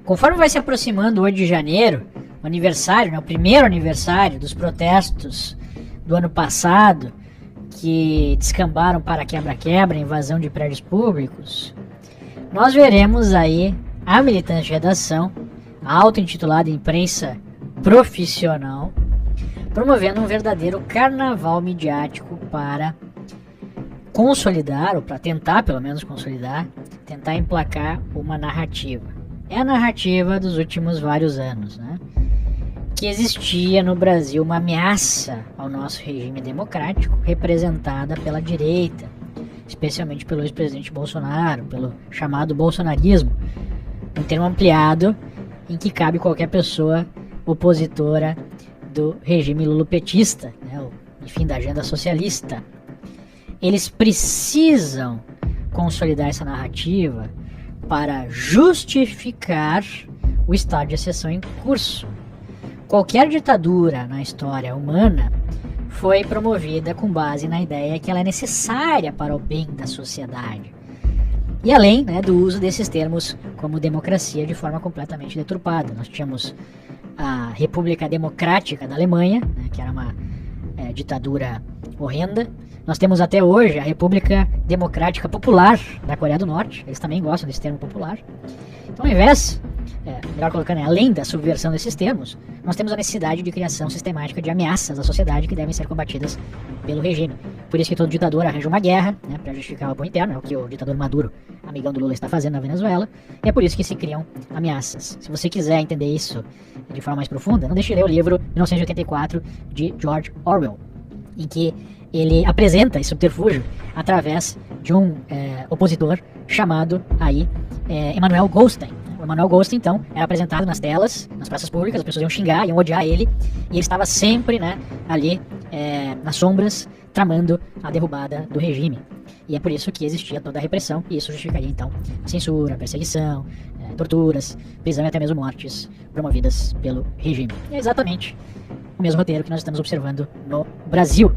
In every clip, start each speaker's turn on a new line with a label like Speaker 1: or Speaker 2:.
Speaker 1: Conforme vai se aproximando o 8 de janeiro, o aniversário, né, o primeiro aniversário dos protestos do ano passado, que descambaram para quebra-quebra, invasão de prédios públicos, nós veremos aí a militância de redação, a auto-intitulada imprensa profissional, promovendo um verdadeiro carnaval midiático para consolidar, ou para tentar pelo menos consolidar, tentar emplacar uma narrativa. É a narrativa dos últimos vários anos, né? Que existia no Brasil uma ameaça ao nosso regime democrático representada pela direita, especialmente pelo ex-presidente Bolsonaro, pelo chamado bolsonarismo, um termo ampliado em que cabe qualquer pessoa opositora do regime lulopetista, né? Enfim, da agenda socialista. Eles precisam consolidar essa narrativa para justificar o estado de exceção em curso. Qualquer ditadura na história humana foi promovida com base na ideia que ela é necessária para o bem da sociedade. E além, né, do uso desses termos como democracia de forma completamente deturpada. Nós tínhamos a República Democrática da Alemanha, né, que era uma ditadura horrenda. Nós temos até hoje a República Democrática Popular da Coreia do Norte. Eles também gostam desse termo popular. Então, ao invés, melhor colocando, além da subversão desses termos, nós temos a necessidade de criação sistemática de ameaças à sociedade que devem ser combatidas pelo regime. Por isso que todo ditador arranja uma guerra, né, para justificar o apoio interno, é o que o ditador Maduro, amigão do Lula, está fazendo na Venezuela, e é por isso que se criam ameaças. Se você quiser entender isso de forma mais profunda, não deixe de ler o livro 1984 de George Orwell, em que ele apresenta esse subterfúgio através de um opositor chamado aí Emmanuel Goldstein. O Emmanuel Goldstein, então, era apresentado nas telas, nas praças públicas, as pessoas iam xingar, iam odiar ele, e ele estava sempre, né, ali nas sombras, tramando a derrubada do regime. E é por isso que existia toda a repressão, e isso justificaria, então, a censura, a perseguição, torturas, prisão e até mesmo mortes promovidas pelo regime. E é exatamente o mesmo roteiro que nós estamos observando no Brasil.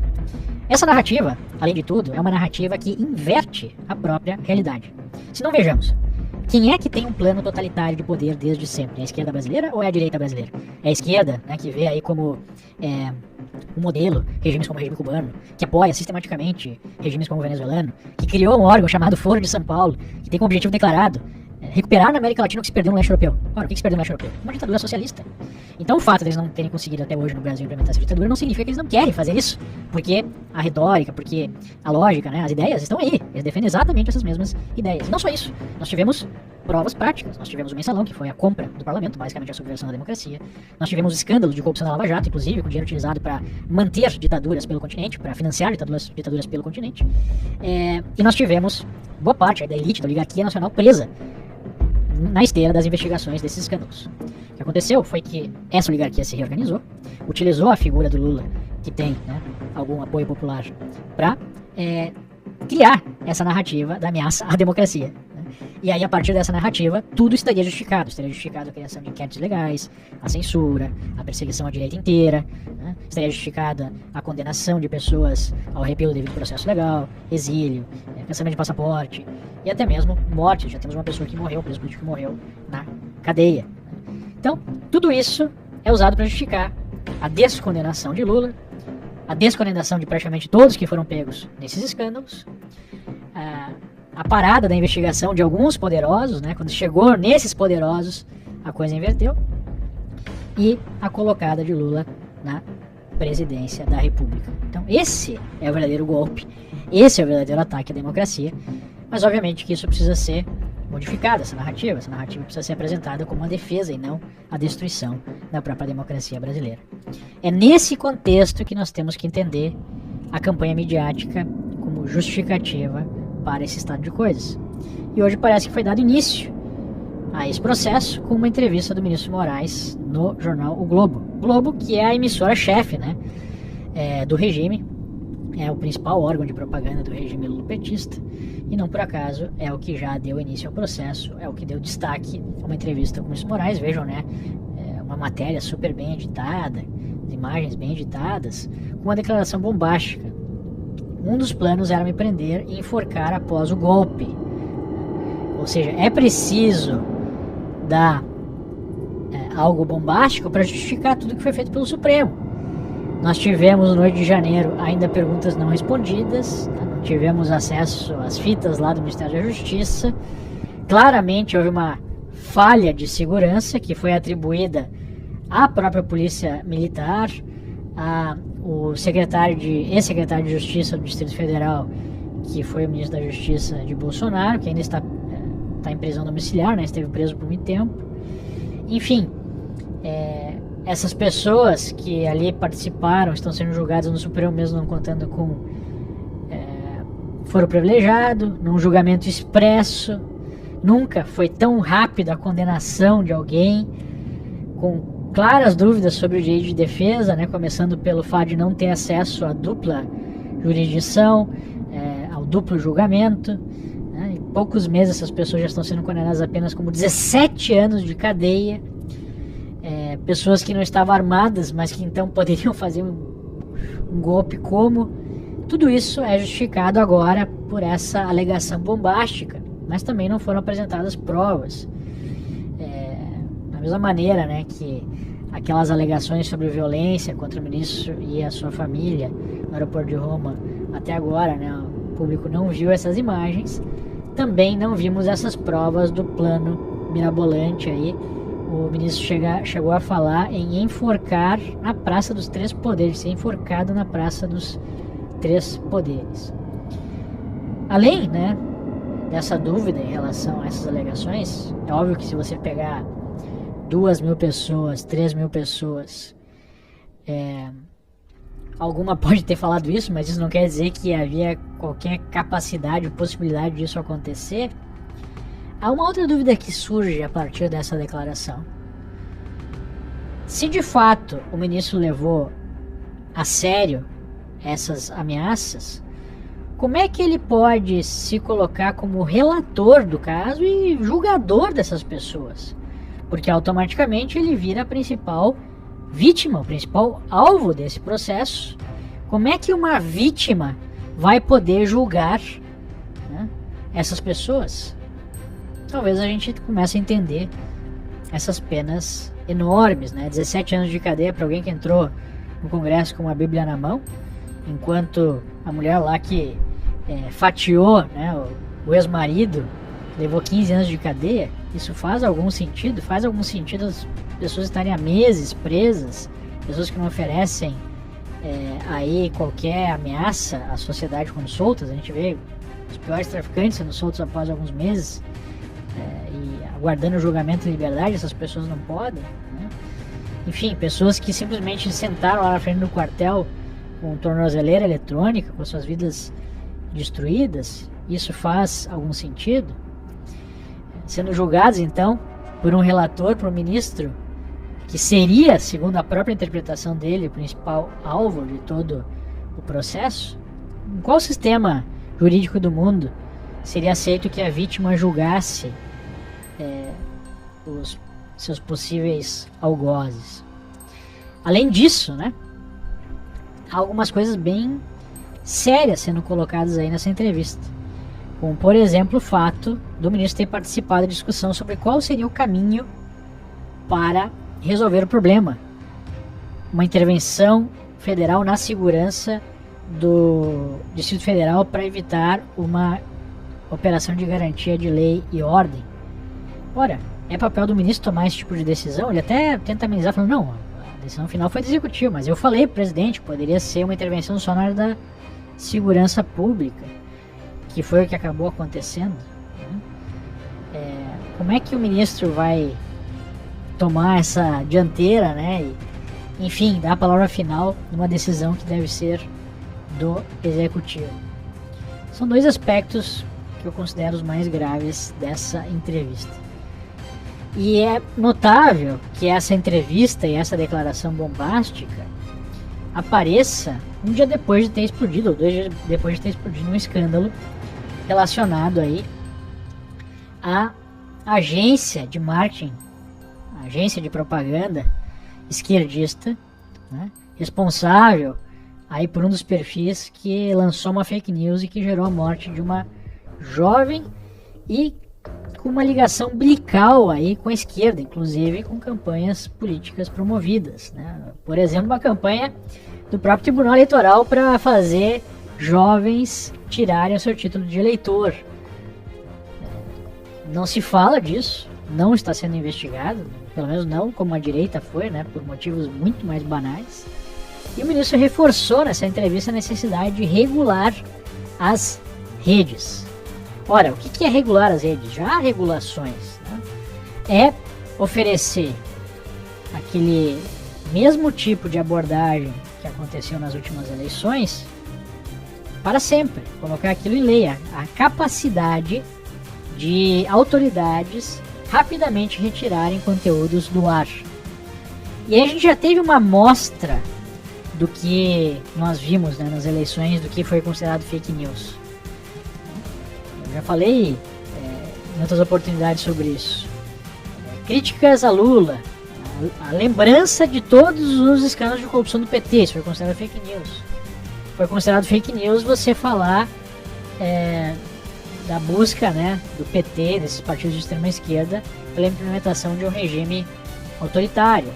Speaker 1: Essa narrativa, além de tudo, é uma narrativa que inverte a própria realidade. Se não vejamos, quem é que tem um plano totalitário de poder desde sempre? É a esquerda brasileira ou é a direita brasileira? É a esquerda, né, que vê aí como um modelo regimes como o regime cubano, que apoia sistematicamente regimes como o venezuelano, que criou um órgão chamado Foro de São Paulo, que tem como objetivo declarado recuperar na América Latina o que se perdeu no leste europeu. Ora, o que se perdeu no leste europeu? Uma ditadura socialista. Então o fato de eles não terem conseguido até hoje no Brasil implementar essa ditadura não significa que eles não querem fazer isso, porque a retórica, porque a lógica, né, as ideias estão aí. Eles defendem exatamente essas mesmas ideias. Não só isso, nós tivemos provas práticas. Nós tivemos o mensalão, que foi a compra do parlamento, basicamente a subversão da democracia. Nós tivemos escândalos de corrupção na Lava Jato, inclusive com dinheiro utilizado para manter ditaduras pelo continente, para financiar ditaduras pelo continente. E nós tivemos boa parte da elite, da oligarquia nacional presa na esteira das investigações desses escândalos. O que aconteceu foi que essa oligarquia se reorganizou, utilizou a figura do Lula, que tem, né, algum apoio popular, para criar essa narrativa da ameaça à democracia. Né? E aí, a partir dessa narrativa, tudo estaria justificado. Estaria justificado a criação de inquéritos legais, a censura, a perseguição à direita inteira, né? Estaria justificada a condenação de pessoas ao arrepio do devido processo legal, exílio, cancelamento de passaporte, e até mesmo morte. Já temos uma pessoa que morreu, um preso político que morreu na cadeia. Então, tudo isso é usado para justificar a descondenação de Lula, a descondenação de praticamente todos que foram pegos nesses escândalos, a parada da investigação de alguns poderosos, né? Quando chegou nesses poderosos, a coisa inverteu, e a colocada de Lula na presidência da República. Então, esse é o verdadeiro golpe, esse é o verdadeiro ataque à democracia. Mas obviamente que isso precisa ser modificado, essa narrativa precisa ser apresentada como uma defesa e não a destruição da própria democracia brasileira. É nesse contexto que nós temos que entender a campanha midiática como justificativa para esse estado de coisas. E hoje parece que foi dado início a esse processo com uma entrevista do ministro Moraes no jornal O Globo. O Globo, que é a emissora-chefe, né, do regime, é o principal órgão de propaganda do regime lulopetista, e não por acaso é o que já deu início ao processo, é o que deu destaque a uma entrevista com o ministro Moraes. Vejam, né, uma matéria super bem editada, imagens bem editadas, com uma declaração bombástica. Um dos planos era me prender e enforcar após o golpe. Ou seja, é preciso dar algo bombástico para justificar tudo que foi feito pelo Supremo. Nós tivemos no 8 de janeiro ainda perguntas não respondidas, não tivemos acesso às fitas lá do Ministério da Justiça. Claramente houve uma falha de segurança que foi atribuída à própria Polícia Militar, o ex-secretário de Justiça do Distrito Federal, que foi o ministro da Justiça de Bolsonaro, que ainda está em prisão domiciliar, né? Esteve preso por muito tempo. Enfim, essas pessoas que ali participaram estão sendo julgadas no Supremo, mesmo não contando com foro privilegiado, num julgamento expresso. Nunca foi tão rápida a condenação de alguém, com claras dúvidas sobre o direito de defesa, né? Começando pelo fato de não ter acesso à dupla jurisdição, ao duplo julgamento. Em poucos meses essas pessoas já estão sendo condenadas apenas como 17 anos de cadeia. Pessoas que não estavam armadas, mas que então poderiam fazer um golpe como. Tudo isso é justificado agora por essa alegação bombástica, mas também não foram apresentadas provas. Da mesma maneira, né, que aquelas alegações sobre violência contra o ministro e a sua família no aeroporto de Roma, até agora, né, o público não viu essas imagens. Também não vimos essas provas do plano mirabolante aí. O ministro chegou a falar em enforcar na Praça dos Três Poderes, ser enforcado na Praça dos Três Poderes. Além, né, dessa dúvida em relação a essas alegações, é óbvio que se você pegar 2.000 pessoas, 3.000 pessoas, alguma pode ter falado isso, mas isso não quer dizer que havia qualquer capacidade ou possibilidade disso acontecer. Há uma outra dúvida que surge a partir dessa declaração. Se de fato o ministro levou a sério essas ameaças, como é que ele pode se colocar como relator do caso e julgador dessas pessoas? Porque automaticamente ele vira a principal vítima, o principal alvo desse processo. Como é que uma vítima vai poder julgar, né, essas pessoas? Talvez a gente comece a entender essas penas enormes, né? 17 anos de cadeia para alguém que entrou no Congresso com uma Bíblia na mão, enquanto a mulher lá que fatiou, né, o ex-marido levou 15 anos de cadeia. Isso faz algum sentido? Faz algum sentido as pessoas estarem há meses presas, pessoas que não oferecem aí qualquer ameaça à sociedade quando soltas? A gente vê os piores traficantes sendo soltos após alguns meses e aguardando o julgamento em liberdade. Essas pessoas não podem, né? Enfim, pessoas que simplesmente sentaram lá na frente do quartel com tornozeleira eletrônica, com suas vidas destruídas. Isso faz algum sentido? Sendo julgados então por um relator, por um ministro que seria, segundo a própria interpretação dele, o principal alvo de todo o processo. Em qual sistema jurídico do mundo seria aceito que a vítima julgasse os seus possíveis algozes? Além disso, né, há algumas coisas bem sérias sendo colocadas aí nessa entrevista, como por exemplo o fato do ministro ter participado da discussão sobre qual seria o caminho para resolver o problema, uma intervenção federal na segurança do Distrito Federal para evitar uma operação de garantia de lei e ordem. Ora, é papel do ministro tomar esse tipo de decisão? Ele até tenta amenizar, falando, não, a decisão final foi do executivo, mas eu falei pro presidente, poderia ser uma intervenção só na área da segurança pública, que foi o que acabou acontecendo, né? Como é que o ministro vai tomar essa dianteira, né? E, enfim, dar a palavra final numa decisão que deve ser do executivo? São dois aspectos que eu considero os mais graves dessa entrevista. E é notável que essa entrevista e essa declaração bombástica apareça um dia depois de ter explodido, ou 2 dias depois de ter explodido um escândalo relacionado aí à agência de marketing, agência de propaganda esquerdista, né, responsável aí por um dos perfis que lançou uma fake news e que gerou a morte de uma jovem e com uma ligação umbilical aí com a esquerda, inclusive com campanhas políticas promovidas, né? Por exemplo, uma campanha do próprio Tribunal Eleitoral para fazer jovens tirarem o seu título de eleitor. Não se fala disso, não está sendo investigado, pelo menos não como a direita foi, né, por motivos muito mais banais. E o ministro reforçou nessa entrevista a necessidade de regular as redes. Ora, o que é regular as redes? Já há regulações, né? É oferecer aquele mesmo tipo de abordagem que aconteceu nas últimas eleições para sempre, colocar aquilo em lei, a capacidade de autoridades rapidamente retirarem conteúdos do ar. E aí a gente já teve uma amostra do que nós vimos, né, nas eleições, do que foi considerado fake news. Eu já falei em outras oportunidades sobre isso. Críticas a Lula, a lembrança de todos os escândalos de corrupção do PT, isso foi considerado fake news. Foi considerado fake news você falar da busca, né, do PT, desses partidos de extrema esquerda, pela implementação de um regime autoritário.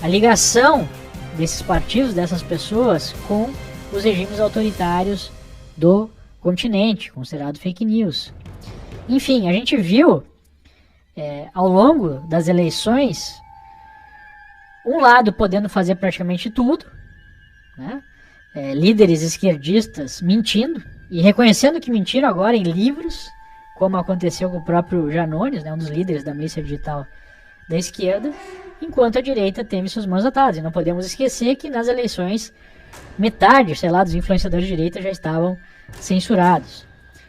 Speaker 1: A ligação desses partidos, dessas pessoas, com os regimes autoritários do continente, considerado fake news. Enfim, a gente viu ao longo das eleições um lado podendo fazer praticamente tudo, né? Líderes esquerdistas mentindo e reconhecendo que mentiram agora em livros, como aconteceu com o próprio Janones, né, um dos líderes da milícia digital da esquerda, enquanto a direita teve suas mãos atadas. E não podemos esquecer que nas eleições metade, sei lá, dos influenciadores de direita já estavam censurados.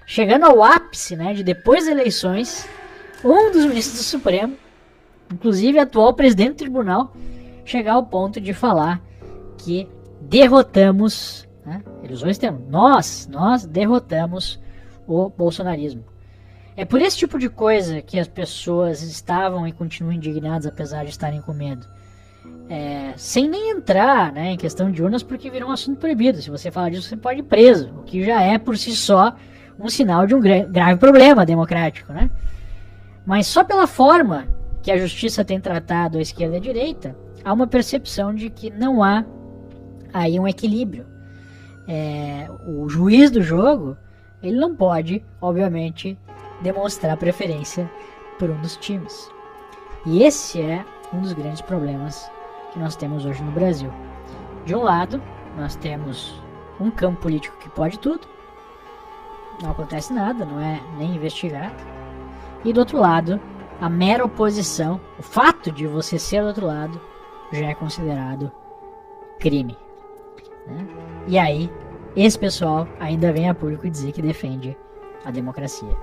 Speaker 1: Chegando ao ápice, né, de depois das eleições, um dos ministros do Supremo, inclusive atual presidente do tribunal, chegar ao ponto de falar que derrotamos, né, ele usou esse termo, nós derrotamos o bolsonarismo. É por esse tipo de coisa que as pessoas estavam e continuam indignadas, apesar de estarem com medo. Sem nem entrar, né, em questão de urnas, porque virou um assunto proibido. Se você falar disso, você pode ir preso, o que já é por si só um sinal de um grave problema democrático, né? Mas só pela forma que a justiça tem tratado a esquerda e a direita, há uma percepção de que não há aí um equilíbrio. O juiz do jogo, ele não pode, obviamente, demonstrar preferência por um dos times. E esse é um dos grandes problemas que nós temos hoje no Brasil. De um lado, nós temos um campo político que pode tudo, não acontece nada, não é nem investigado. E do outro lado, a mera oposição, o fato de você ser do outro lado, já é considerado crime, né? E aí, esse pessoal ainda vem a público dizer que defende a democracia.